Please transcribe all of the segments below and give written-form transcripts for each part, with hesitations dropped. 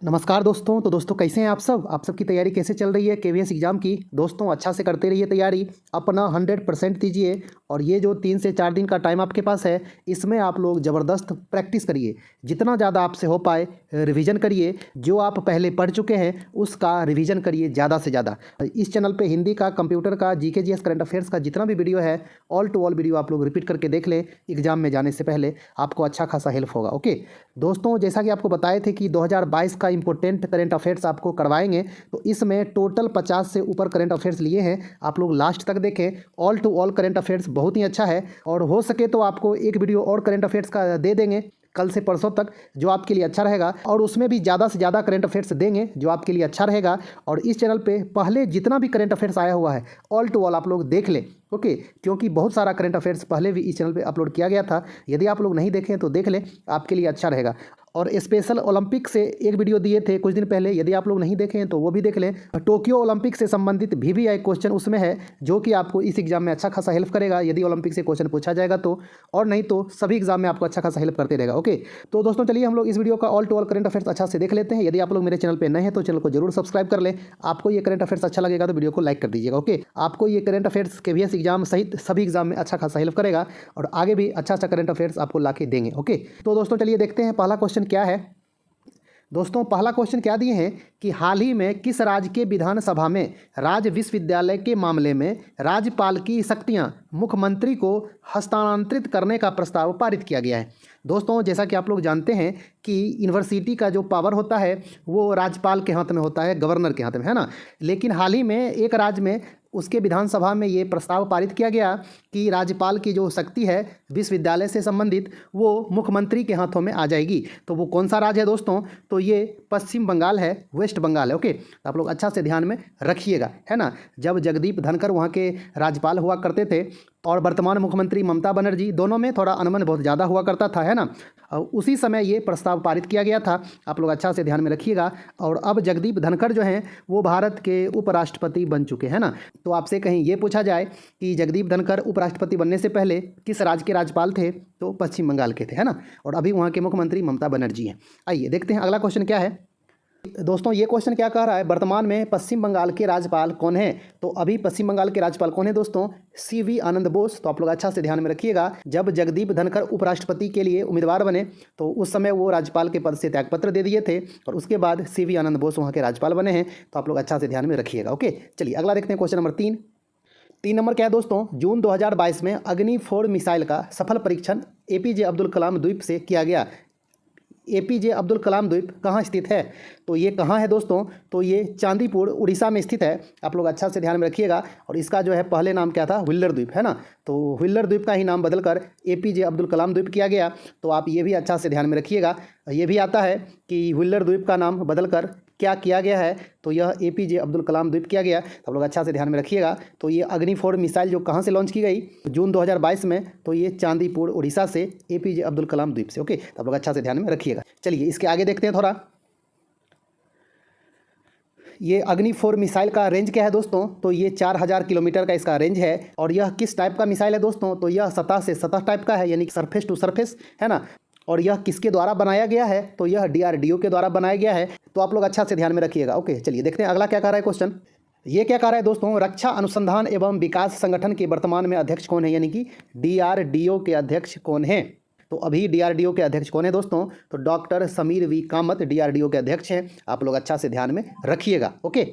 नमस्कार दोस्तों। तो दोस्तों कैसे हैं आप सबकी तैयारी कैसे चल रही है केवीएस एग्ज़ाम की। दोस्तों अच्छा से करते रहिए तैयारी, अपना 100% दीजिए। और ये जो 3 से 4 दिन का टाइम आपके पास है, इसमें आप लोग ज़बरदस्त प्रैक्टिस करिए, जितना ज़्यादा आपसे हो पाए रिवीजन करिए। जो आप पहले पढ़ चुके हैं उसका रिवीजन करिए ज़्यादा से ज़्यादा। इस चैनल पे हिंदी का, कंप्यूटर का, जीके जीएस, करंट अफेयर्स का जितना भी वीडियो है, ऑल टू ऑल वीडियो आप लोग रिपीट करके देख लें। एग्ज़ाम में जाने से पहले आपको अच्छा खासा हेल्प होगा। ओके दोस्तों, जैसा कि आपको बताए थे कि 2022 का इंपॉर्टेंट करंट अफेयर्स आपको करवाएंगे, तो इसमें टोटल 50 से ऊपर करंट अफेयर्स लिए हैं। आप लोग लास्ट तक देखें, all to all current affairs बहुत ही अच्छा है। और हो सके तो आपको एक वीडियो और करंट अफेयर्स का दे देंगे कल से परसों तक, जो आपके लिए अच्छा रहेगा। और उसमें भी ज़्यादा से ज़्यादा करंट अफेयर्स देंगे जो आपके लिए अच्छा रहेगा। और इस चैनल पे पहले जितना भी करंट अफेयर्स आया हुआ है, ऑल टू ऑल आप लोग देख लें। ओके क्योंकि बहुत सारा करंट अफेयर्स पहले भी इस चैनल पे अपलोड किया गया था। यदि आप लोग नहीं देखें तो देख लें, आपके लिए अच्छा रहेगा। और स्पेशल ओलंपिक से एक वीडियो दिए थे कुछ दिन पहले, यदि आप लोग नहीं देखें तो वो भी देख लें। टोक्यो ओलंपिक से संबंधित भी एक क्वेश्चन उसमें है, जो कि आपको इस एग्जाम में अच्छा खासा हेल्प करेगा यदि ओलंपिक से क्वेश्चन पूछा जाएगा तो। और नहीं तो सभी एग्जाम में आपको अच्छा खासा हेल्प करते रहेगा। ओके तो दोस्तों चलिए हम लोग इस वीडियो का all to all current affairs अच्छा से देख लेते हैं। यदि आप लोग मेरे चैनल पर नए हैं तो चैनल को जरूर सब्सक्राइब कर लें। आपको ये करंट अफेयर्स अच्छा लगेगा तो वीडियो को लाइक कर दीजिएगा। ओके आपको ये करंट अफेयर्स केवीएस एग्जाम सहित सभी एग्जाम में अच्छा खासा हेल्प करेगा और आगे भी अच्छा अच्छा करंट अफेयर्स आपको ला के देंगे। ओके तो दोस्तों चलिए देखते हैं पहला क्वेश्चन क्या है। दोस्तों पहला क्वेश्चन क्या दिए हैं कि हाल ही में किस राज्य के विधानसभा में राज्य विश्वविद्यालय के मामले में राज्यपाल की शक्तियां मुख्यमंत्री को हस्तांतरित करने का प्रस्ताव पारित किया गया है। दोस्तों जैसा कि आप लोग जानते हैं कि यूनिवर्सिटी का जो पावर होता है वो राज्यपाल के हाथ में होता है, गवर्नर के हाथ में, है ना। लेकिन हाल ही में एक राज्य में उसके विधानसभा में ये प्रस्ताव पारित किया गया कि राज्यपाल की जो शक्ति है विश्वविद्यालय से संबंधित वो मुख्यमंत्री के हाथों में आ जाएगी। तो वो कौन सा राज्य है दोस्तों? तो ये पश्चिम बंगाल है, वेस्ट बंगाल है। ओके तो आप लोग अच्छा से ध्यान में रखिएगा, है ना। जब जगदीप धनखड़ वहाँ के राज्यपाल हुआ करते थे और वर्तमान मुख्यमंत्री ममता बनर्जी, दोनों में थोड़ा अनुबंध बहुत ज़्यादा हुआ करता था, है ना। उसी समय ये प्रस्ताव पारित किया गया था। आप लोग अच्छा से ध्यान में रखिएगा। और अब जगदीप धनखड़ जो हैं वो भारत के उपराष्ट्रपति बन चुके हैं ना। तो आपसे कहीं ये पूछा जाए कि जगदीप धनखड़ उपराष्ट्रपति बनने से पहले किस राज्य के राज्यपाल थे, तो पश्चिम बंगाल के थे, है ना। और अभी वहाँ के मुख्यमंत्री ममता बनर्जी हैं। आइए देखते हैं अगला क्वेश्चन क्या है। दोस्तों ये क्वेश्चन क्या कह रहा है, वर्तमान में पश्चिम बंगाल के राज्यपाल कौन है। तो अभी पश्चिम बंगाल के राज्यपाल कौन है दोस्तों? सीवी आनंद बोस। तो आप लोग अच्छा से ध्यान में रखिएगा, जब जगदीप धनखड़ उपराष्ट्रपति के लिए उम्मीदवार बने तो उस समय वो राज्यपाल के पद से त्यागपत्र दे दिए थे और उसके बाद सीवी आनंद बोस वहाँ के राज्यपाल बने हैं। तो आप लोग अच्छा से ध्यान में रखिएगा। ओके चलिए अगला देखते हैं क्वेश्चन नंबर 3 नंबर क्या है दोस्तों? जून 2022 में अग्नि 4 मिसाइल का सफल परीक्षण एपीजे अब्दुल कलाम द्वीप से किया गया। एपीजे अब्दुल कलाम द्वीप कहाँ स्थित है? तो ये कहाँ है दोस्तों? तो ये चांदीपुर उड़ीसा में स्थित है। आप लोग अच्छा से ध्यान में रखिएगा। और इसका जो है पहले नाम क्या था? व्हीलर द्वीप, है ना। तो व्हीलर द्वीप का ही नाम बदलकर एपीजे अब्दुल कलाम द्वीप किया गया। तो आप ये भी अच्छा से ध्यान में रखिएगा। ये भी आता है कि व्हीलर द्वीप का नाम बदलकर क्या किया गया है, तो यह एपीजे अब्दुल कलाम द्वीप किया गया। तो आप लोग अच्छा से ध्यान में रखिएगा। तो ये अग्नि 4 मिसाइल जो कहाँ से लॉन्च की गई जून 2022 में, तो ये चांदीपुर उड़ीसा से एपीजे अब्दुल कलाम द्वीप से। ओके तो आप लोग अच्छा से ध्यान में रखिएगा। चलिए इसके आगे देखते हैं थोड़ा। ये अग्नि 4 मिसाइल का रेंज क्या है दोस्तों? तो ये 4000 किलोमीटर का इसका रेंज है। और यह किस टाइप का मिसाइल है दोस्तों? तो यह सतह से सतह टाइप का है, यानी सरफेस टू सरफेस, है ना। और यह किसके द्वारा बनाया गया है? तो यह डीआरडीओ के द्वारा बनाया गया है। तो आप लोग अच्छा से ध्यान में रखिएगा। ओके चलिए देखते हैं अगला क्या कह रहा है क्वेश्चन। ये क्या कह रहा है दोस्तों? रक्षा अनुसंधान एवं विकास संगठन के वर्तमान में अध्यक्ष कौन है, यानी कि डीआरडीओ के अध्यक्ष कौन है। तो अभी डीआरडीओ के अध्यक्ष कौन है दोस्तों? तो doctor Samir V Kamat DRDO के अध्यक्ष हैं। आप लोग अच्छा से ध्यान में रखिएगा। ओके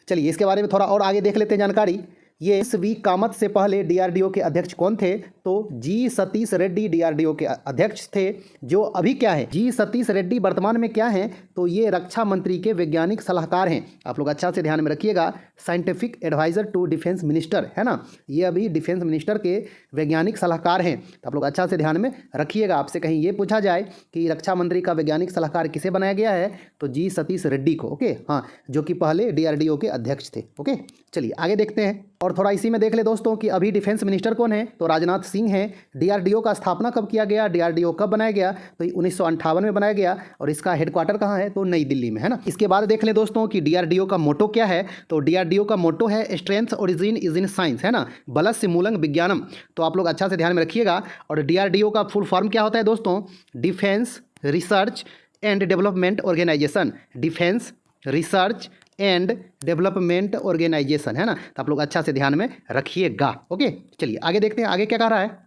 चलिए इसके बारे में थोड़ा और आगे देख लेते हैं जानकारी। ये वी कामत से पहले डीआरडीओ के अध्यक्ष कौन थे? तो जी सतीश रेड्डी डीआरडीओ के अध्यक्ष थे, जो अभी क्या है, जी सतीश रेड्डी वर्तमान में क्या हैं? तो ये रक्षा मंत्री के वैज्ञानिक सलाहकार हैं। आप लोग अच्छा से ध्यान में रखिएगा। Scientific adviser to defence minister, है ना। ये अभी डिफेंस मिनिस्टर के वैज्ञानिक सलाहकार हैं। तो आप लोग अच्छा से ध्यान में रखिएगा। आपसे कहीं ये पूछा जाए कि रक्षा मंत्री का वैज्ञानिक सलाहकार किसे बनाया गया है, तो जी सतीश रेड्डी को। ओके हाँ, जो कि पहले डीआरडीओ के अध्यक्ष थे। ओके चलिए आगे देखते हैं। और थोड़ा इसी में देख ले दोस्तों कि अभी डिफेंस मिनिस्टर कौन है? तो राजनाथ सिंह हैं। डीआरडीओ का स्थापना कब किया गया? डीआरडीओ कब बनाया गया? तो 1958 में बनाया गया। और इसका हेडक्वार्टर कहाँ है? तो नई दिल्ली में, है ना। इसके बाद देख लें दोस्तों कि डीआरडीओ का मोटो क्या है। तो डीआरडीओ का मोटो है strength origin is in science, है ना, बलस्य मूलंग विज्ञानम। तो आप लोग अच्छा से ध्यान में रखिएगा। और डीआरडीओ का फुल फॉर्म क्या होता है दोस्तों? Defence research and development organisation, defence research and development organisation, है ना। तो आप लोग अच्छा से ध्यान में रखिएगा। ओके, चलिए आगे देखते हैं आगे क्या कह रहा है।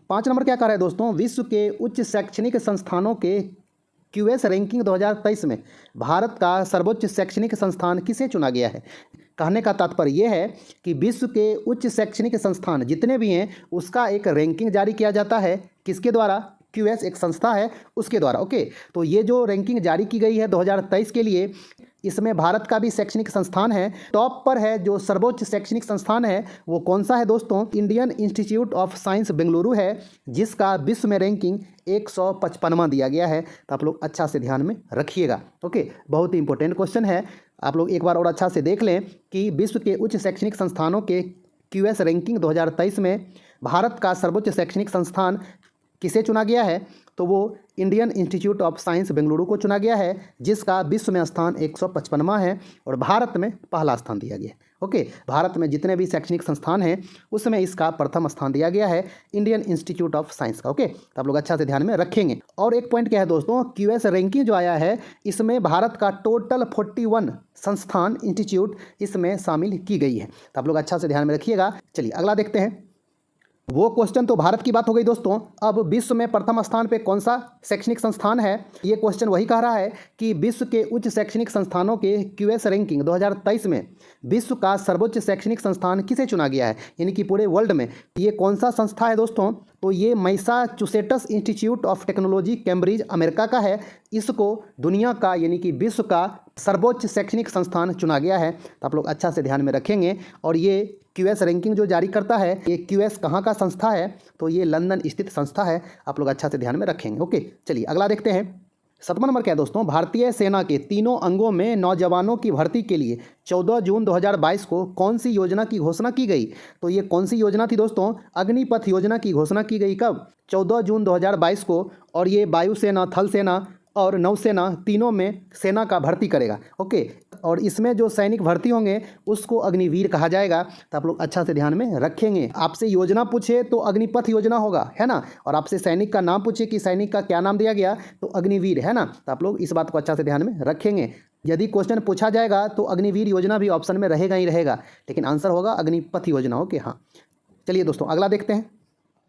5 नंबर क्या कह रहा है दोस्तों, विश्व के उच्च शैक्षणिक संस्थानों के क्यूएस रैंकिंग 2023 में भारत का सर्वोच्च शैक्षणिक संस्थान किसे चुना गया है। कहने का तात्पर्य यह है कि विश्व के उच्च शैक्षणिक संस्थान जितने भी हैं उसका एक रैंकिंग जारी किया जाता है, किसके द्वारा, क्यूएस एक संस्था है उसके द्वारा। ओके, तो ये जो रैंकिंग जारी की गई है 2023 के लिए, इसमें भारत का भी शैक्षणिक संस्थान है। टॉप पर है जो सर्वोच्च शैक्षणिक संस्थान है वो कौन सा है दोस्तों, Indian institute of science Bengaluru है, जिसका विश्व में रैंकिंग 155वां दिया गया है। तो आप लोग अच्छा से ध्यान में रखिएगा। ओके, बहुत ही इंपॉर्टेंट क्वेश्चन है, आप लोग एक बार और अच्छा से देख लें कि विश्व के उच्च शैक्षणिक संस्थानों के क्यूएस रैंकिंग 2023 में भारत का सर्वोच्च शैक्षणिक संस्थान किसे चुना गया है, तो वो Indian institute of science Bengaluru को चुना गया है, जिसका विश्व में स्थान 155वां है और भारत में पहला स्थान दिया गया है। ओके, भारत में जितने भी शैक्षणिक संस्थान हैं उसमें इसका प्रथम स्थान दिया गया है, इंडियन इंस्टीट्यूट ऑफ साइंस का। ओके, तो आप लोग अच्छा से ध्यान में रखेंगे। और एक पॉइंट क्या है दोस्तों, क्यूएस रैंकिंग जो आया है इसमें भारत का टोटल 41 संस्थान इंस्टीट्यूट इसमें शामिल की गई है। तो आप लोग अच्छा से ध्यान में रखिएगा। चलिए अगला देखते हैं। वो क्वेश्चन तो भारत की बात हो गई दोस्तों, अब विश्व में प्रथम स्थान पे कौन सा शैक्षणिक संस्थान है, ये क्वेश्चन वही कह रहा है कि विश्व के उच्च शैक्षणिक संस्थानों के क्यूएस रैंकिंग 2023 में विश्व का सर्वोच्च शैक्षणिक संस्थान किसे चुना गया है, यानी कि पूरे वर्ल्ड में ये कौन सा संस्था है दोस्तों, तो ये Massachusetts institute of technology Cambridge America का है। इसको दुनिया का यानी कि विश्व का सर्वोच्च शैक्षणिक संस्थान चुना गया है। तो आप लोग अच्छा से ध्यान में रखेंगे। और ये क्यूएस रैंकिंग जो जारी करता है, ये क्यूएस कहाँ का संस्था है, तो ये लंदन स्थित संस्था है। आप लोग अच्छा से ध्यान में रखेंगे। ओके, चलिए अगला देखते हैं। 7वां नंबर क्या है दोस्तों, भारतीय सेना के तीनों अंगों में नौजवानों की भर्ती के लिए 14 जून 2022 को कौन सी योजना की घोषणा की गई, तो ये कौन सी योजना थी दोस्तों, अग्निपथ योजना की घोषणा की गई कब, 14 जून 2022 को। और ये वायुसेना, थल सेना और नौसेना तीनों में सेना का भर्ती करेगा। ओके, और इसमें जो सैनिक भर्ती होंगे उसको अग्निवीर कहा जाएगा। तो आप लोग अच्छा से ध्यान में रखेंगे। आपसे योजना पूछे तो अग्निपथ योजना होगा, है ना, और आपसे सैनिक का नाम पूछे कि सैनिक का क्या नाम दिया गया, तो अग्निवीर, है ना। तो आप लोग इस बात को अच्छा से ध्यान में रखेंगे। यदि क्वेश्चन पूछा जाएगा तो अग्निवीर योजना भी ऑप्शन में रहेगा ही रहेगा, लेकिन आंसर होगा अग्निपथ योजना। ओके, हाँ, चलिए दोस्तों अगला देखते हैं।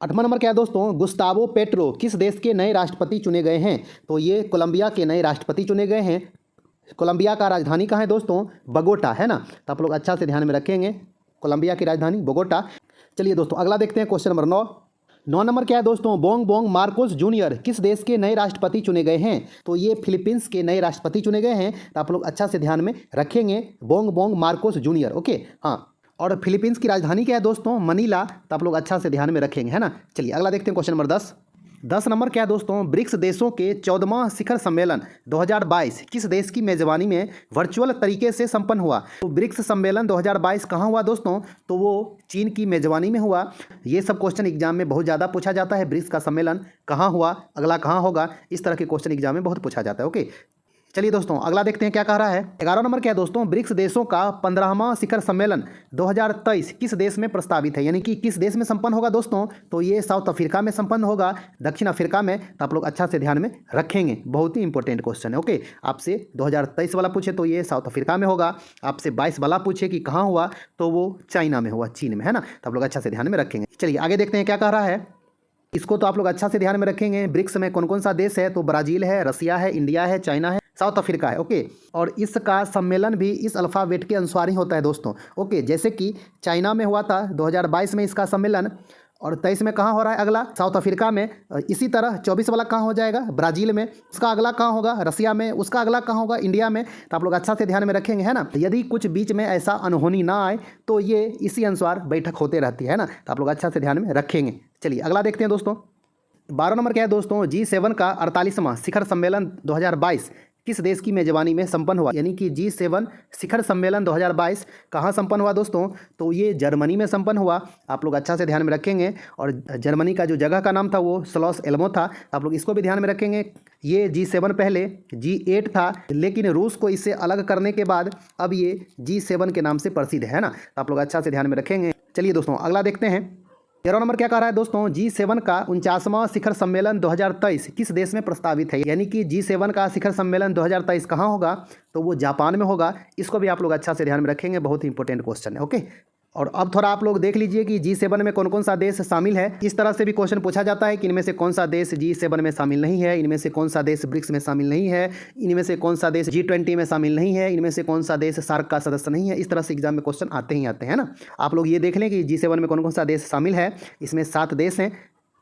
8वां नंबर क्या है दोस्तों, गुस्तावो पेट्रो किस देश के नए राष्ट्रपति चुने गए हैं, तो ये कोलंबिया के नए राष्ट्रपति चुने गए हैं। कोलंबिया का राजधानी कहाँ है दोस्तों, बगोटा, है ना। तो आप लोग अच्छा से ध्यान में रखेंगे, कोलंबिया की राजधानी बगोटा। चलिए दोस्तों अगला देखते हैं, क्वेश्चन नंबर 9 नंबर क्या है दोस्तों, बोंग बोंग मार्कोस जूनियर किस देश के नए राष्ट्रपति चुने गए हैं, तो ये फिलीपींस के नए राष्ट्रपति चुने गए हैं। तो आप लोग अच्छा से ध्यान में रखेंगे, Bong Bong Marcos junior. Okay, हाँ, और फिलीपींस की राजधानी क्या है दोस्तों, मनीला। तो आप लोग अच्छा से ध्यान में रखेंगे, है ना। चलिए अगला देखते हैं, क्वेश्चन नंबर 10 नंबर क्या है दोस्तों, ब्रिक्स देशों के 14वां शिखर सम्मेलन 2022 किस देश की मेजबानी में वर्चुअल तरीके से संपन्न हुआ। तो ब्रिक्स सम्मेलन 2022 कहाँ हुआ दोस्तों, तो वो चीन की मेजबानी में हुआ। ये सब क्वेश्चन एग्जाम में बहुत ज़्यादा पूछा जाता है, ब्रिक्स का सम्मेलन कहाँ हुआ, अगला कहाँ होगा, इस तरह के क्वेश्चन एग्जाम में बहुत पूछा जाता है। ओके, चलिए दोस्तों अगला देखते हैं क्या कह रहा है। 11 नंबर क्या है दोस्तों, ब्रिक्स देशों का 15वां शिखर सम्मेलन 2023 किस देश में प्रस्तावित है, यानी कि किस देश में संपन्न होगा दोस्तों, तो ये साउथ अफ्रीका में संपन्न होगा, दक्षिण अफ्रीका में। तो आप लोग अच्छा से ध्यान में रखेंगे, बहुत ही इंपॉर्टेंट क्वेश्चन है। ओके, आपसे 2023 वाला पूछे तो ये साउथ अफ्रीका में होगा, आपसे 22 वाला पूछे कि कहाँ हुआ तो वो चाइना में हुआ, चीन में, है ना। तो आप लोग अच्छा से ध्यान में रखेंगे। चलिए आगे देखते हैं क्या कह रहा है। इसको तो आप लोग अच्छा से ध्यान में रखेंगे। ब्रिक्स में कौन कौन सा देश है, तो ब्राज़ील है, रसिया है, इंडिया है, चाइना है, साउथ अफ्रीका है। ओके, और इसका सम्मेलन भी इस अल्फ़ाबेट के अनुसार ही होता है दोस्तों। ओके, जैसे कि चाइना में हुआ था 2022 में इसका सम्मेलन, और 23 में कहाँ हो रहा है अगला, साउथ अफ्रीका में। इसी तरह 24 वाला कहाँ हो जाएगा, ब्राज़ील में, उसका अगला कहाँ होगा, रसिया में, उसका अगला कहाँ होगा, इंडिया में। तो आप लोग अच्छा से ध्यान में रखेंगे, है ना। यदि कुछ बीच में ऐसा अनहोनी ना आए तो ये इसी अनुसार बैठक होते रहती है ना। तो आप लोग अच्छा से ध्यान में रखेंगे। चलिए अगला देखते हैं दोस्तों। 12 नंबर क्या है दोस्तों, G7 का 48वां शिखर सम्मेलन 2022 किस देश की मेजबानी में संपन्न हुआ, यानी कि G7 शिखर सम्मेलन 2022 कहाँ संपन्न हुआ दोस्तों, तो ये जर्मनी में संपन्न हुआ। आप लोग अच्छा से ध्यान में रखेंगे, और जर्मनी का जो जगह का नाम था वो स्लॉस एल्मो था। आप लोग इसको भी ध्यान में रखेंगे। ये G7 पहले G8 था, लेकिन रूस को इससे अलग करने के बाद अब ये G7 के नाम से प्रसिद्ध है ना। तो आप लोग अच्छा से ध्यान में रखेंगे। चलिए दोस्तों अगला देखते हैं। 13 नंबर क्या कह रहा है दोस्तों, G7 का 49वां शिखर सम्मेलन 2023 किस देश में प्रस्तावित है। यानी कि G7 का शिखर सम्मेलन 2023 कहाँ होगा, तो वो जापान में होगा। इसको भी आप लोग अच्छा से ध्यान में रखेंगे, बहुत ही इंपॉर्टेंट क्वेश्चन है। ओके, और अब थोड़ा आप लोग देख लीजिए कि G7 में कौन कौन सा देश शामिल है। इस तरह से भी क्वेश्चन पूछा जाता है कि इनमें से कौन सा देश G7 में शामिल नहीं है, इनमें से कौन सा देश ब्रिक्स में शामिल नहीं है, इनमें से कौन सा देश G20 में शामिल नहीं है, इनमें से कौन सा देश सार्क का सदस्य नहीं है। इस तरह से एग्जाम में क्वेश्चन आते ही आते हैं ना। आप लोग ये देख लें कि G7 में कौन कौन सा देश शामिल है। इसमें 7 देश हैं।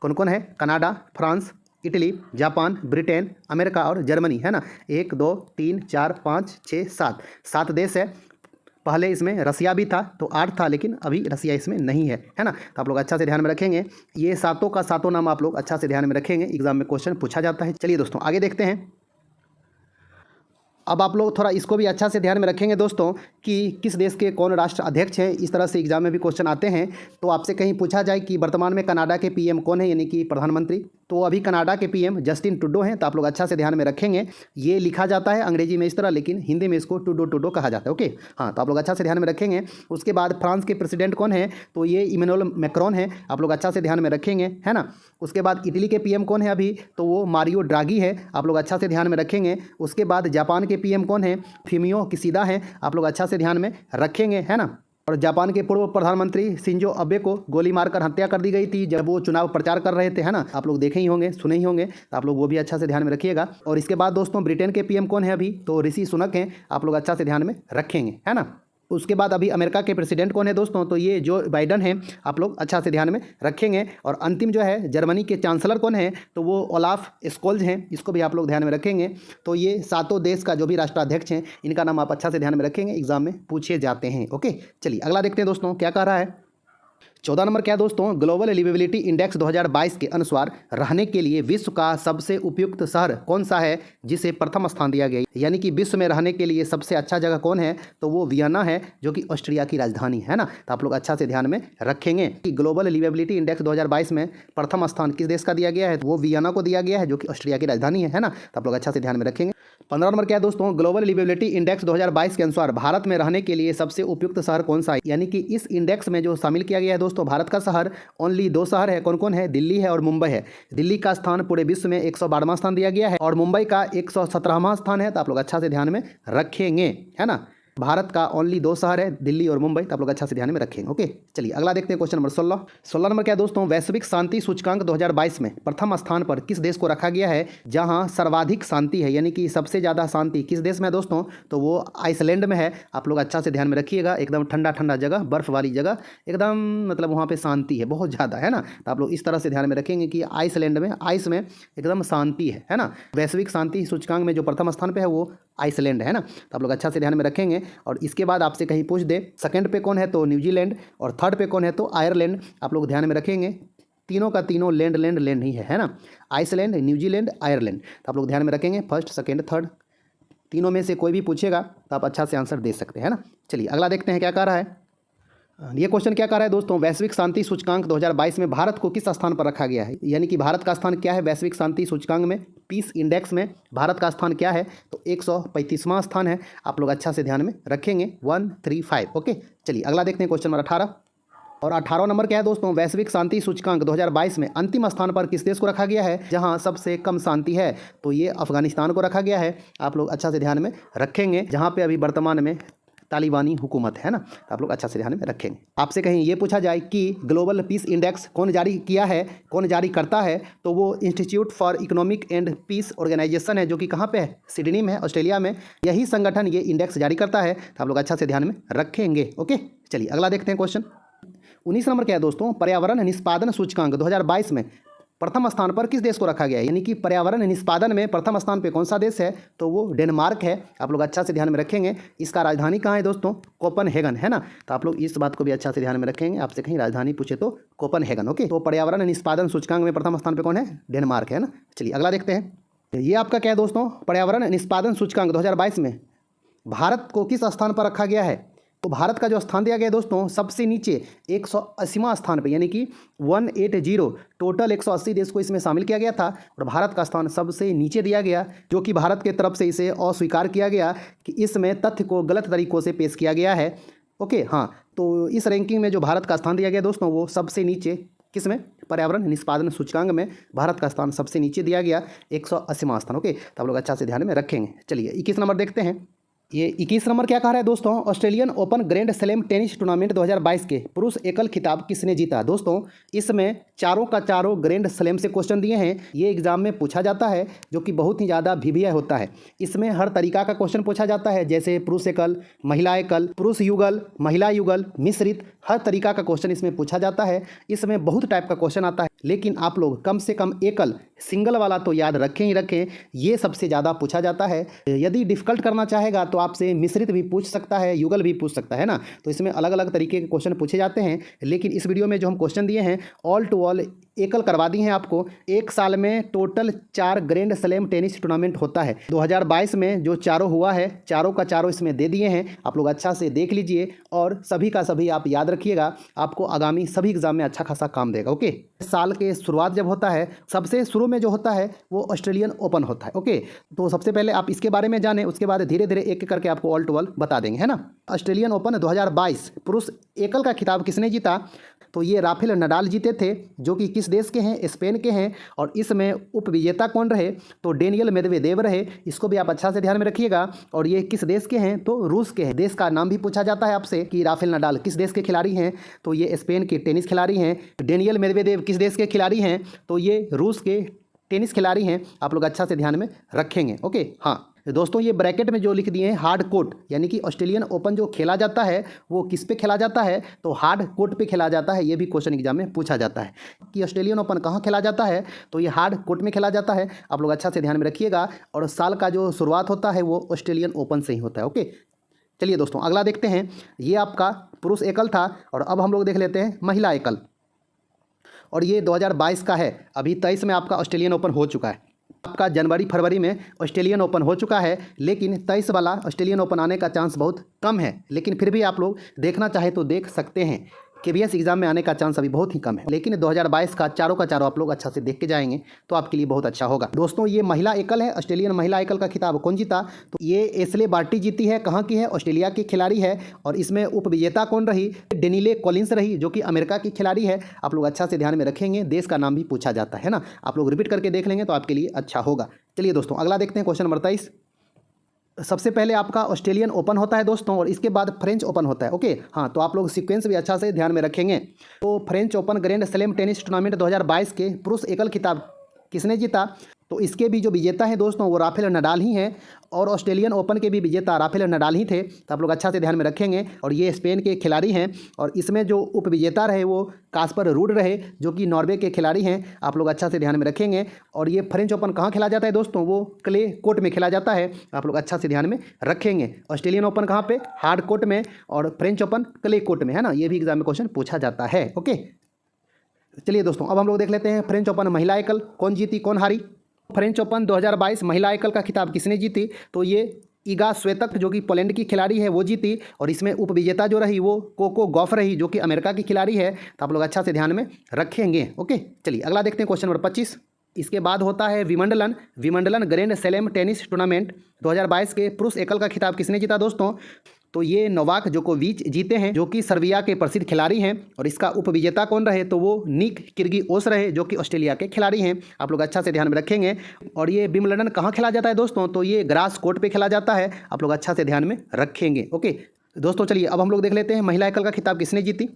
कौन कौन है, Canada, France, Italy, Japan, Britain, America और जर्मनी, है ना। 1 2 3 4 5 6 7 देश है। पहले इसमें रसिया भी था तो 8 था, लेकिन अभी रसिया इसमें नहीं है ना। तो आप लोग अच्छा से ध्यान में रखेंगे, ये सातों का सातों नाम आप लोग अच्छा से ध्यान में रखेंगे, एग्जाम में क्वेश्चन पूछा जाता है। चलिए दोस्तों आगे देखते हैं। अब आप लोग थोड़ा इसको भी अच्छा से ध्यान में रखेंगे दोस्तों कि किस देश के कौन राष्ट्र अध्यक्ष हैं। इस तरह से एग्जाम में भी क्वेश्चन आते हैं। तो आपसे कहीं पूछा जाए कि वर्तमान में कनाडा के पीएम कौन है, यानी कि प्रधानमंत्री, तो अभी कनाडा के पीएम जस्टिन ट्रूडो हैं। तो आप लोग अच्छा से ध्यान में रखेंगे, ये लिखा जाता है अंग्रेजी में इस तरह, लेकिन हिंदी में इसको ट्रूडो कहा जाता है। ओके, हाँ, तो आप लोग अच्छा से ध्यान में रखेंगे। उसके बाद फ्रांस के प्रेसिडेंट कौन है, तो ये इमैनुअल मैक्रोन है। आप लोग अच्छा से ध्यान में रखेंगे, है ना। उसके बाद इटली के पीएम कौन है अभी, तो वो मारियो ड्रागी है। आप लोग अच्छा से ध्यान में रखेंगे। उसके बाद जापान के पीएम कौन है, फुमियो किशिदा है। आप लोग अच्छा से ध्यान में रखेंगे, है ना। और जापान के पूर्व प्रधानमंत्री शिंजो अबे को गोली मारकर हत्या कर दी गई थी जब वो चुनाव प्रचार कर रहे थे, है ना। आप लोग देखे ही होंगे, सुने ही होंगे, तो आप लोग वो भी अच्छा से ध्यान में रखिएगा। और इसके बाद दोस्तों ब्रिटेन के पीएम कौन है अभी, तो ऋषि सुनक हैं। आप लोग अच्छा से ध्यान में रखेंगे, है ना। उसके बाद अभी अमेरिका के प्रेसिडेंट कौन है दोस्तों, तो ये जो बाइडन है। आप लोग अच्छा से ध्यान में रखेंगे। और अंतिम जो है जर्मनी के चांसलर कौन है, तो वो ओलाफ स्कोल्ज हैं। इसको भी आप लोग ध्यान में रखेंगे। तो ये सातों देश का जो भी राष्ट्राध्यक्ष हैं, इनका नाम आप अच्छा से ध्यान में रखेंगे, एग्जाम में पूछे जाते हैं। ओके, चलिए अगला देखते हैं दोस्तों क्या कह रहा है। 14 नंबर क्या है दोस्तों, ग्लोबल लिवेबिलिटी इंडेक्स 2022 के अनुसार रहने के लिए विश्व का सबसे उपयुक्त शहर कौन सा है, जिसे प्रथम स्थान दिया गया। यानी कि विश्व में रहने के लिए सबसे अच्छा जगह कौन है, तो वो वियना है, जो कि ऑस्ट्रिया की राजधानी है ना। तो आप लोग अच्छा से ध्यान में रखेंगे कि ग्लोबल लिवेबिलिटी इंडेक्स 2022 में प्रथम स्थान किस देश का दिया गया है, वो वियना को दिया गया है, जो कि ऑस्ट्रिया की राजधानी है ना। तो आप लोग अच्छा से ध्यान में रखेंगे। 15 नंबर क्या है दोस्तों, ग्लोबल लिवेबिलिटी इंडेक्स 2022 के अनुसार भारत में रहने के लिए सबसे उपयुक्त शहर कौन सा है। यानी कि इस इंडेक्स में जो शामिल किया गया है दोस्तों, भारत का शहर ओनली 2 शहर है। कौन कौन है, दिल्ली है और मुंबई है। दिल्ली का स्थान पूरे विश्व में 112वां स्थान दिया गया है और मुंबई का 117वां स्थान है। तो आप लोग अच्छा से ध्यान में रखेंगे, है ना। भारत का ओनली 2 शहर है, दिल्ली और मुंबई। तो आप लोग अच्छा से ध्यान में रखेंगे। ओके, चलिए अगला देखते हैं क्वेश्चन नंबर 16 नंबर क्या दोस्तों, वैश्विक शांति सूचकांक 2022 में प्रथम स्थान पर किस देश को रखा गया है जहां सर्वाधिक शांति है। यानी कि सबसे ज़्यादा शांति किस देश में है दोस्तों, तो वो आइसलैंड में है। आप लोग अच्छा से ध्यान में रखिएगा, एकदम ठंडा ठंडा जगह, बर्फ वाली जगह, एकदम मतलब वहाँ पर शांति है बहुत ज़्यादा, है ना। तो आप लोग इस तरह से ध्यान में रखेंगे कि आइसलैंड में, आइस में एकदम शांति है ना। वैश्विक शांति सूचकांक में जो प्रथम स्थान पर है वो आइसलैंड है ना। तो आप लोग अच्छा से ध्यान में रखेंगे। और इसके बाद आपसे कहीं पूछ दे सेकंड पे कौन है, तो न्यूजीलैंड, और थर्ड पे कौन है, तो आयरलैंड। आप लोग ध्यान में रखेंगे, तीनों का तीनों लैंड ही है ना। Iceland, New Zealand, Ireland. तो आप लोग ध्यान में रखेंगे, फर्स्ट सेकंड थर्ड तीनों में से कोई भी पूछेगा तो आप अच्छा से आंसर दे सकते हैं ना। चलिए अगला देखते हैं क्या कह रहा है। ये क्वेश्चन क्या कह रहा है दोस्तों, वैश्विक शांति सूचकांक 2022 में भारत को किस स्थान पर रखा गया है। यानी कि भारत का स्थान क्या है वैश्विक शांति सूचकांक में, पीस इंडेक्स में भारत का स्थान क्या है, तो 135वां स्थान है। आप लोग अच्छा से ध्यान में रखेंगे, 135। ओके, चलिए अगला देखते हैं क्वेश्चन नंबर 18। और 18वां नंबर क्या है दोस्तों, वैश्विक शांति सूचकांक 2022 में अंतिम स्थान पर किस देश को रखा गया है जहां सबसे कम शांति है, तो ये अफगानिस्तान को रखा गया है। आप लोग अच्छा से ध्यान में रखेंगे, जहां पे अभी वर्तमान में तालिबानी हुकूमत है ना। तो आप लोग अच्छा से ध्यान में रखेंगे। आपसे कहीं ये पूछा जाए कि ग्लोबल पीस इंडेक्स कौन जारी किया है, कौन जारी करता है, तो वो institute for economic and peace organisation है, जो कि कहाँ पे है, सिडनी में है, ऑस्ट्रेलिया में। यही संगठन ये इंडेक्स जारी करता है। तो आप लोग अच्छा से ध्यान में रखेंगे। ओके, चलिए अगला देखते हैं क्वेश्चन 19 नंबर क्या है दोस्तों, पर्यावरण निष्पादन सूचकांक 2022 में प्रथम स्थान पर किस देश को रखा गया है। यानी कि पर्यावरण निष्पादन में प्रथम स्थान पे कौन सा देश है, तो वो डेनमार्क है। आप लोग अच्छा से ध्यान में रखेंगे। इसका राजधानी कहाँ है दोस्तों, कोपेनहेगन है ना। तो आप लोग इस बात को भी अच्छा से ध्यान में रखेंगे, आपसे कहीं राजधानी पूछे तो कोपेनहेगन। ओके, तो पर्यावरण निष्पादन सूचकांक में प्रथम स्थान पर कौन है, डेनमार्क है ना। चलिए अगला देखते हैं। ये आपका क्या है दोस्तों, पर्यावरण निष्पादन सूचकांक 2022 में भारत को किस स्थान पर रखा गया है। तो भारत का जो स्थान दिया गया है दोस्तों, सबसे नीचे 180वां स्थान पे, यानी कि 180, टोटल 180 देश को इसमें शामिल किया गया था और भारत का स्थान सबसे नीचे दिया गया, जो कि भारत के तरफ से इसे अस्वीकार किया गया कि इसमें तथ्य को गलत तरीक़ों से पेश किया गया है। ओके, हाँ, तो इस रैंकिंग में जो भारत का स्थान दिया गया दोस्तों, वो सबसे नीचे किसमें? पर्यावरण निष्पादन सूचकांक में भारत का स्थान सबसे नीचे दिया गया, 180वां स्थान। ओके, तो आप लोग अच्छा से ध्यान में रखेंगे। चलिए 21 नंबर देखते हैं। ये 21 नंबर क्या कह रहा है दोस्तों? Australian open grand slam tennis tournament 2022 के पुरुष एकल खिताब किसने जीता? दोस्तों इसमें चारों का चारों ग्रैंड स्लैम से क्वेश्चन दिए हैं। ये एग्जाम में पूछा जाता है, जो कि बहुत ही ज़्यादा वीवीआई होता है। इसमें हर तरीका का क्वेश्चन पूछा जाता है, जैसे पुरुष एकल, महिला एकल, पुरुष युगल, महिला युगल, मिश्रित, हर तरीका का क्वेश्चन इसमें पूछा जाता है। इसमें बहुत टाइप का क्वेश्चन आता है, लेकिन आप लोग कम से कम एकल सिंगल वाला तो याद रखें ही रखें, ये सबसे ज़्यादा पूछा जाता है। यदि डिफ़िकल्ट करना चाहेगा तो आपसे मिश्रित भी पूछ सकता है, युगल भी पूछ सकता है ना। तो इसमें अलग अलग तरीके के क्वेश्चन पूछे जाते हैं, लेकिन इस वीडियो में जो हम क्वेश्चन दिए हैं ऑल टू ऑल एकल करवा दी हैं आपको। एक साल में total 4 grand slam tennis tournament होता है। 2022 में जो चारों हुआ है, चारों का चारों इसमें दे दिए हैं। आप लोग अच्छा से देख लीजिए और सभी का सभी आप याद रखिएगा, आपको आगामी सभी एग्जाम में अच्छा खासा काम देगा। ओके, साल के शुरुआत जब होता है, सबसे शुरू में जो होता है वो ऑस्ट्रेलियन ओपन होता है। ओके, तो सबसे पहले आप इसके बारे में जानें, उसके बाद धीरे धीरे एक एक करके आपको ऑल टू ऑल बता देंगे, है ना। ऑस्ट्रेलियन ओपन 2022 पुरुष एकल का खिताब किसने जीता? तो ये राफेल नडाल जीते थे, जो कि किस देश के हैं? स्पेन के हैं। और इसमें उपविजेता कौन रहे? तो डेनियल मेदवेदेव रहे। इसको भी आप अच्छा से ध्यान में रखिएगा। और ये किस देश के हैं? तो रूस के हैं। देश का नाम भी पूछा जाता है आपसे कि राफेल नडाल किस देश के खिलाड़ी हैं? तो ये स्पेन के टेनिस खिलाड़ी हैं। डेनियल मेदवेदेव किस देश के खिलाड़ी हैं? तो ये रूस के टेनिस खिलाड़ी हैं। आप लोग अच्छा से ध्यान में रखेंगे। ओके, हाँ दोस्तों, ये ब्रैकेट में जो लिख दिए हैं हार्ड कोर्ट, यानी कि ऑस्ट्रेलियन ओपन जो खेला जाता है वो किस पे खेला जाता है? तो हार्ड कोर्ट पे खेला जाता है। ये भी क्वेश्चन एग्जाम में पूछा जाता है कि ऑस्ट्रेलियन ओपन कहाँ खेला जाता है? तो ये हार्ड कोर्ट में खेला जाता है। आप लोग अच्छा से ध्यान में रखिएगा। और साल का जो शुरुआत होता है वो ऑस्ट्रेलियन ओपन से ही होता है। ओके, चलिए दोस्तों अगला देखते हैं। ये आपका पुरुष एकल था, और अब हम लोग देख लेते हैं महिला एकल। और ये 2022 का है। अभी 23 में आपका ऑस्ट्रेलियन ओपन हो चुका है। आपका जनवरी फरवरी में ऑस्ट्रेलियन ओपन हो चुका है, लेकिन 23 वाला ऑस्ट्रेलियन ओपन आने का चांस बहुत कम है। लेकिन फिर भी आप लोग देखना चाहे तो देख सकते हैं। केवीएस एग्जाम में आने का चांस अभी बहुत ही कम है, लेकिन 2022 का चारों का चारों आप लोग अच्छा से देख के जाएंगे तो आपके लिए बहुत अच्छा होगा। दोस्तों ये महिला एकल है। ऑस्ट्रेलियन महिला एकल का खिताब कौन जीता? तो ये एशले बार्टी जीती है। कहाँ की है? ऑस्ट्रेलिया की खिलाड़ी है। और इसमें उपविजेता कौन रही? डेनिले कॉलिंस रही, जो कि अमेरिका की खिलाड़ी है। आप लोग अच्छा से ध्यान में रखेंगे, देश का नाम भी पूछा जाता है ना। आप लोग रिपीट करके देख लेंगे तो आपके लिए अच्छा होगा। चलिए दोस्तों अगला देखते हैं, क्वेश्चन नंबर 23। सबसे पहले आपका ऑस्ट्रेलियन ओपन होता है दोस्तों, और इसके बाद फ्रेंच ओपन होता है। ओके, हाँ तो आप लोग सीक्वेंस भी अच्छा से ध्यान में रखेंगे। तो French open grand slam tennis tournament 2022 के पुरुष एकल खिताब किसने जीता? तो इसके भी जो विजेता हैं दोस्तों वो राफेल नडाल ही हैं। और ऑस्ट्रेलियन ओपन के भी विजेता राफेल नडाल ही थे। तो आप लोग अच्छा से ध्यान में रखेंगे। और ये स्पेन के खिलाड़ी हैं। और इसमें जो उपविजेता रहे वो कास्पर रूड रहे, जो कि नॉर्वे के खिलाड़ी हैं। आप लोग अच्छा से ध्यान में रखेंगे। और ये फ्रेंच ओपन कहाँ खेला जाता है दोस्तों? वो क्ले कोर्ट में खेला जाता है। आप लोग अच्छा से ध्यान में रखेंगे। ऑस्ट्रेलियन ओपन कहाँ पे? हार्ड कोर्ट में। और फ्रेंच ओपन क्ले कोर्ट में, है ना। ये भी एग्जाम में क्वेश्चन पूछा जाता है। ओके, चलिए दोस्तों अब हम लोग देख लेते हैं फ्रेंच ओपन महिला एकल कौन जीती कौन हारी। फ्रेंच ओपन 2022 महिला एकल का खिताब किसने जीती? तो ये इगा स्वेतक, जो कि पोलैंड की खिलाड़ी है, वो जीती। और इसमें उपविजेता जो रही वो कोको गॉफ रही, जो कि अमेरिका की खिलाड़ी है। तो आप लोग अच्छा से ध्यान में रखेंगे। ओके, चलिए अगला देखते हैं, क्वेश्चन नंबर 25। इसके बाद होता है विमंडलन ग्रैंड स्लैम टेनिस टूर्नामेंट 2022 के पुरुष एकल का खिताब किसने जीता दोस्तों? तो ये नोवाक जोकोविच जीते हैं, जो कि सर्बिया के प्रसिद्ध खिलाड़ी हैं। और इसका उपविजेता कौन रहे? तो वो निक किर्गिओस रहे, जो कि ऑस्ट्रेलिया के खिलाड़ी हैं। आप लोग अच्छा से ध्यान में रखेंगे। और ये विंबलडन कहाँ खेला जाता है दोस्तों? तो ये ग्रास कोर्ट पे खेला जाता है। आप लोग अच्छा से ध्यान में रखेंगे। ओके दोस्तों, चलिए अब हम लोग देख लेते हैं महिला एकल का खिताब किसने जीती।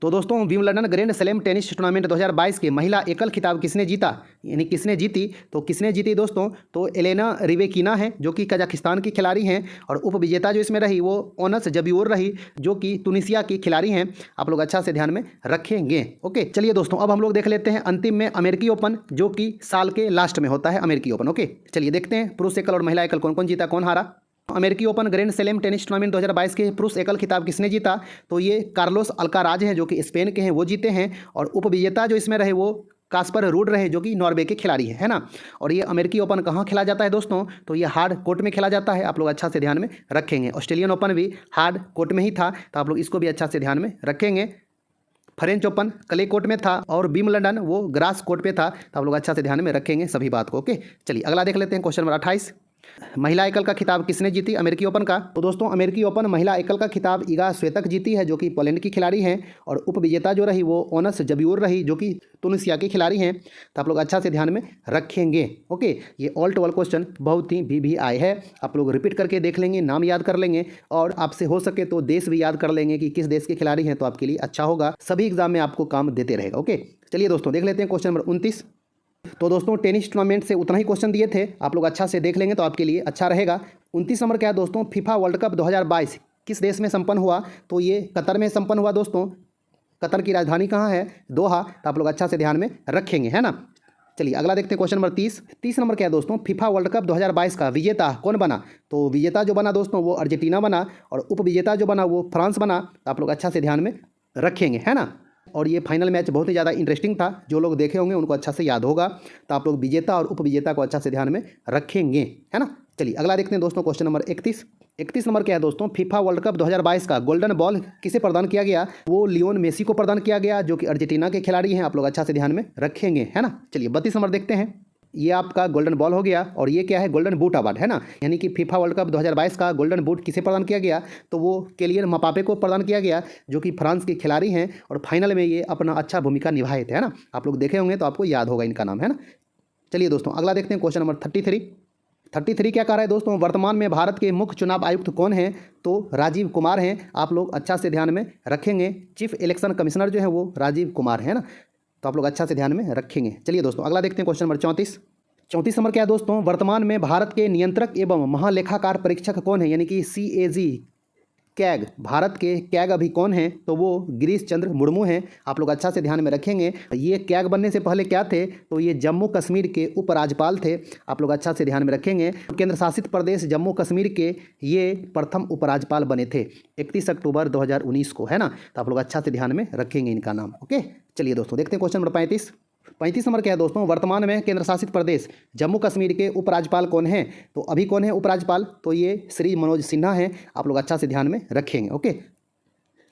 तो दोस्तों Wimbledon grand slam tennis tournament 2022 के महिला एकल खिताब किसने जीता, यानी किसने जीती? तो किसने जीती दोस्तों? तो एलेना रिवेकिना है, जो कि कजाकिस्तान की खिलाड़ी हैं। और उपविजेता जो इसमें रही वो ओनस जबियोर रही, जो कि तुनिसिया की खिलाड़ी हैं। आप लोग अच्छा से ध्यान में रखेंगे। ओके, चलिए दोस्तों अब हम लोग देख लेते हैं अंतिम में अमेरिकी ओपन, जो कि साल के लास्ट में होता है अमेरिकी ओपन। ओके, चलिए देखते हैं पुरुष एकल और महिला एकल कौन कौन जीता कौन हारा। अमेरिकी open grand slam tennis tournament 2022 के पुरुष एकल खिताब किसने जीता? तो ये कार्लोस अल्काराज हैं, जो कि स्पेन के हैं, वो जीते हैं। और उपविजेता जो इसमें रहे वो कास्पर रूड रहे, जो कि नॉर्वे के खिलाड़ी है ना। और ये अमेरिकी ओपन कहाँ खेला जाता है दोस्तों? तो ये हार्ड कोर्ट में खेला जाता है। आप लोग अच्छा से ध्यान में रखेंगे। ऑस्ट्रेलियन ओपन भी हार्ड कोर्ट में ही था, तो आप लोग इसको भी अच्छा से ध्यान में रखेंगे। फ्रेंच ओपन क्ले कोर्ट में था, और विंबलडन वो ग्रास कोर्ट पे था। तो आप लोग अच्छा से ध्यान में रखेंगे सभी बात को। ओके, चलिए अगला देख लेते हैं, क्वेश्चन नंबर 28। महिला एकल का खिताब किसने जीती? अमेरिकी ओपन का। तो दोस्तों अमेरिकी ओपन महिला एकल का खिताब इगा स्विएतेक जीती है, जो कि पोलैंड की खिलाड़ी हैं। और उपविजेता जो रही वो ओनस जब्यूर रही, जो कि तुनिसिया की खिलाड़ी हैं। तो आप लोग अच्छा से ध्यान में रखेंगे। ओके, ये ऑल टू ऑल क्वेश्चन बहुत ही VVI है। आप लोग रिपीट करके देख लेंगे, नाम याद कर लेंगे, और आपसे हो सके तो देश भी याद कर लेंगे कि किस देश के खिलाड़ी हैं, तो आपके लिए अच्छा होगा। सभी एग्जाम में आपको काम देते रहेगा। ओके, चलिए दोस्तों देख लेते हैं क्वेश्चन नंबर 29। तो दोस्तों टेनिस टूर्नामेंट से उतना ही क्वेश्चन दिए थे, आप लोग अच्छा से देख लेंगे तो आपके लिए अच्छा रहेगा। 29 नंबर क्या है दोस्तों? फीफा वर्ल्ड कप 2022 किस देश में संपन्न हुआ? तो ये कतर में संपन्न हुआ दोस्तों। कतर की राजधानी कहाँ है? दोहा। तो आप लोग अच्छा से ध्यान में रखेंगे, है ना। चलिए अगला देखते हैं क्वेश्चन नंबर 30। 30 नंबर क्या है दोस्तों? फीफा वर्ल्ड कप 2022 का विजेता कौन बना? तो विजेता जो बना दोस्तों वो अर्जेंटीना बना, और उपविजेता जो बना वो फ्रांस बना। तो आप लोग अच्छा से ध्यान में रखेंगे, है ना। और ये फाइनल मैच बहुत ही ज़्यादा इंटरेस्टिंग था, जो लोग देखे होंगे उनको अच्छा से याद होगा। तो आप लोग विजेता और उपविजेता को अच्छा से ध्यान में रखेंगे, है ना। चलिए अगला देखते हैं दोस्तों क्वेश्चन नंबर 31। 31 नंबर क्या है दोस्तों? फीफा वर्ल्ड कप 2022 का गोल्डन बॉल किसे प्रदान किया गया? वो लियोन मेसी को प्रदान किया गया, जो कि अर्जेंटीना के खिलाड़ी हैं। आप लोग अच्छा से ध्यान में रखेंगे, है ना। चलिए 32 नंबर देखते हैं। ये आपका गोल्डन बॉल हो गया, और ये क्या है? गोल्डन बूट अवार्ड, है ना। यानी कि फीफा वर्ल्ड कप 2022 का गोल्डन बूट किसे प्रदान किया गया? तो वो केलियन मबाप्पे को प्रदान किया गया, जो कि फ्रांस के खिलाड़ी हैं, और फाइनल में ये अपना अच्छा भूमिका निभाए थे, है ना। आप लोग देखे होंगे तो आपको याद होगा इनका नाम, है ना। चलिए दोस्तों अगला देखते हैं क्वेश्चन नंबर 33 क्या कह रहा है दोस्तों? वर्तमान में भारत के मुख्य चुनाव आयुक्त कौन हैं? तो राजीव कुमार हैं। आप लोग अच्छा से ध्यान में रखेंगे। चीफ इलेक्शन कमिश्नर जो है वो राजीव कुमार है ना। तो आप लोग अच्छा से ध्यान में रखेंगे। चलिए दोस्तों अगला देखते हैं क्वेश्चन नंबर 34 नंबर क्या है दोस्तों? वर्तमान में भारत के नियंत्रक एवं महालेखाकार परीक्षक कौन है? यानी कि CAG कैग, भारत के कैग अभी कौन हैं? तो वो गिरीश चंद्र मुर्मू हैं। आप लोग अच्छा से ध्यान में रखेंगे। ये कैग बनने से पहले क्या थे? तो ये जम्मू कश्मीर के उपराज्यपाल थे। आप लोग अच्छा से ध्यान में रखेंगे। केंद्र शासित प्रदेश जम्मू कश्मीर के ये प्रथम उपराज्यपाल बने थे 31 अक्टूबर 2019 को, है ना। तो आप लोग अच्छा से ध्यान में रखेंगे इनका नाम। ओके, चलिए दोस्तों देखते हैं क्वेश्चन नंबर 35 नंबर क्या है दोस्तों? वर्तमान में केंद्र शासित प्रदेश जम्मू कश्मीर के उपराज्यपाल कौन हैं? तो अभी कौन है उपराज्यपाल? तो ये श्री मनोज सिन्हा हैं। आप लोग अच्छा से ध्यान में रखेंगे। ओके,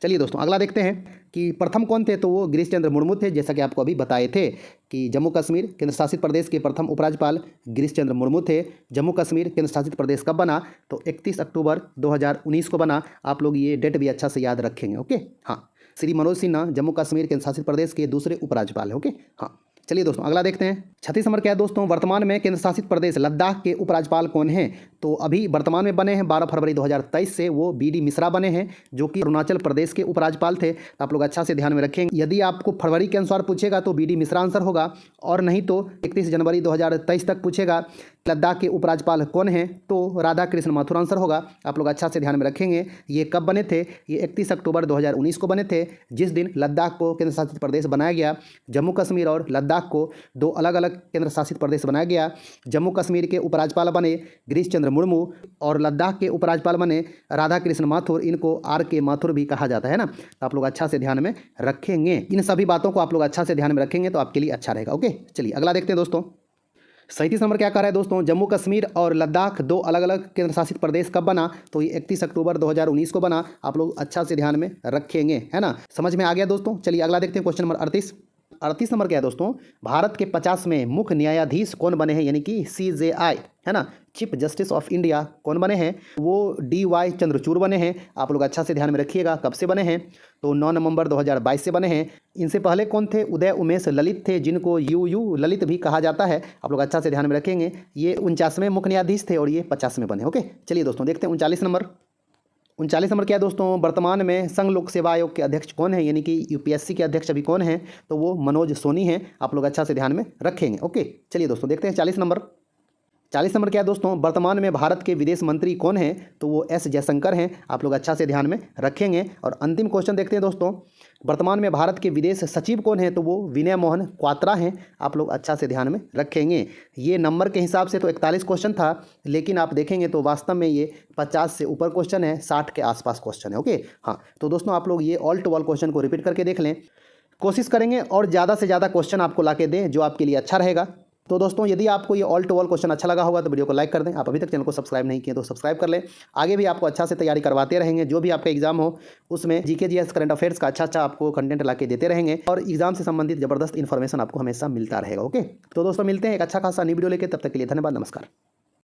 चलिए दोस्तों अगला देखते हैं कि प्रथम कौन थे? तो वो गिरीश चंद्र मुर्मू थे, जैसा कि आपको अभी बताए थे कि जम्मू कश्मीर केंद्र शासित प्रदेश के प्रथम उपराज्यपाल गिरीश चंद्र मुर्मू थे। जम्मू कश्मीर केंद्र शासित प्रदेश कब बना? तो 31 अक्टूबर 2019 को बना। आप लोग ये डेट भी अच्छा से याद रखेंगे। ओके, हाँ, श्री मनोज सिन्हा जम्मू कश्मीर केंद्र शासित प्रदेश के दूसरे उपराज्यपाल हैं। ओके, हाँ, चलिए दोस्तों अगला देखते हैं। 36 नंबर क्या है दोस्तों? वर्तमान में केंद्र शासित प्रदेश लद्दाख के उपराज्यपाल कौन हैं? तो अभी वर्तमान में बने हैं 12 फरवरी 2023 से वो BD मिश्रा बने हैं, जो कि अरुणाचल प्रदेश के उपराज्यपाल थे। तो आप लोग अच्छा से ध्यान में रखेंगे। यदि आपको फरवरी के अनुसार पूछेगा तो BD मिश्रा आंसर होगा, और नहीं तो 31 जनवरी 2023 तक पूछेगा लद्दाख के उपराज्यपाल कौन हैं, तो राधा कृष्ण माथुर आंसर होगा। आप लोग अच्छा से ध्यान में रखेंगे। ये कब बने थे? ये 31 अक्टूबर 2019 को बने थे, जिस दिन लद्दाख को केंद्र शासित प्रदेश बनाया गया। जम्मू कश्मीर और लद्दाख को दो अलग अलग केंद्र शासित प्रदेश बनाया गया। जम्मू कश्मीर के उपराज्यपाल बने गिरीश चंद्र मुर्मू, और लद्दाख के उपराज्यपाल बने राधा कृष्ण माथुर। इनको RK माथुर भी कहा जाता है ना। तो आप लोग अच्छा से ध्यान में रखेंगे। इन सभी बातों को आप लोग अच्छा से ध्यान में रखेंगे तो आपके लिए अच्छा रहेगा। ओके, चलिए अगला देखते हैं दोस्तों। 37 नंबर क्या कह रहा है दोस्तों? जम्मू कश्मीर और लद्दाख दो अलग अलग केंद्र शासित प्रदेश कब बना? तो ये 31 अक्टूबर 2019 को बना। आप लोग अच्छा से ध्यान में रखेंगे, है ना। समझ में आ गया दोस्तों। चलिए अगला देखते हैं क्वेश्चन नंबर 38 नंबर क्या है दोस्तों? भारत के 50वें मुख्य न्यायाधीश कौन बने हैं? यानी कि CJI, है ना, चीफ जस्टिस ऑफ इंडिया कौन बने हैं? वो DY चंद्रचूड़ बने हैं। आप लोग अच्छा से ध्यान में रखिएगा। कब से बने हैं? तो 9 नवंबर 2022 से बने हैं। इनसे पहले कौन थे? उदय उमेश ललित थे, जिनको UU ललित भी कहा जाता है। आप लोग अच्छा से ध्यान में रखेंगे। ये 49वें मुख्य न्यायाधीश थे और ये 50वें बने। ओके, चलिए दोस्तों देखते हैं 39 नंबर क्या है दोस्तों? वर्तमान में संघ लोक सेवा आयोग के अध्यक्ष कौन है? यानी कि UPSC के अध्यक्ष अभी कौन है? तो वो मनोज सोनी हैं। आप लोग अच्छा से ध्यान में रखेंगे। ओके, चलिए दोस्तों देखते हैं 40 नंबर क्या है दोस्तों? वर्तमान में भारत के विदेश मंत्री कौन हैं? तो वो S जयशंकर हैं। आप लोग अच्छा से ध्यान में रखेंगे। और अंतिम क्वेश्चन देखते हैं दोस्तों। वर्तमान में भारत के विदेश सचिव कौन हैं? तो वो विनय मोहन क्वात्रा हैं। आप लोग अच्छा से ध्यान में रखेंगे। ये नंबर के हिसाब से तो 41 क्वेश्चन था, लेकिन आप देखेंगे तो वास्तव में ये 50 से ऊपर क्वेश्चन है, 60 के आसपास क्वेश्चन है। ओके, हाँ, तो दोस्तों आप लोग ये ऑल टू ऑल क्वेश्चन को रिपीट करके देख लें। कोशिश करेंगे और ज़्यादा से ज़्यादा क्वेश्चन आपको ला के दें जो आपके लिए अच्छा रहेगा। तो दोस्तों यदि आपको ये ऑल टू ऑल क्वेश्चन अच्छा लगा होगा तो वीडियो को लाइक कर दें। आप अभी तक चैनल को सब्सक्राइब नहीं किए तो सब्सक्राइब कर लें। आगे भी आपको अच्छा से तैयारी करवाते रहेंगे। जो भी आपका एग्जाम हो उसमें GK GS करंट अफेयर्स का अच्छा आपको कंटेंट ला के देते रहेंगे, और एग्जाम से संबंधित जबरदस्त इन्फॉर्मेशन आपको हमेशा मिलता रहेगा। ओके, तो दोस्तों मिलते हैं एक अच्छा खासा नई वीडियो लेके। तब तक के लिए धन्यवाद, नमस्कार।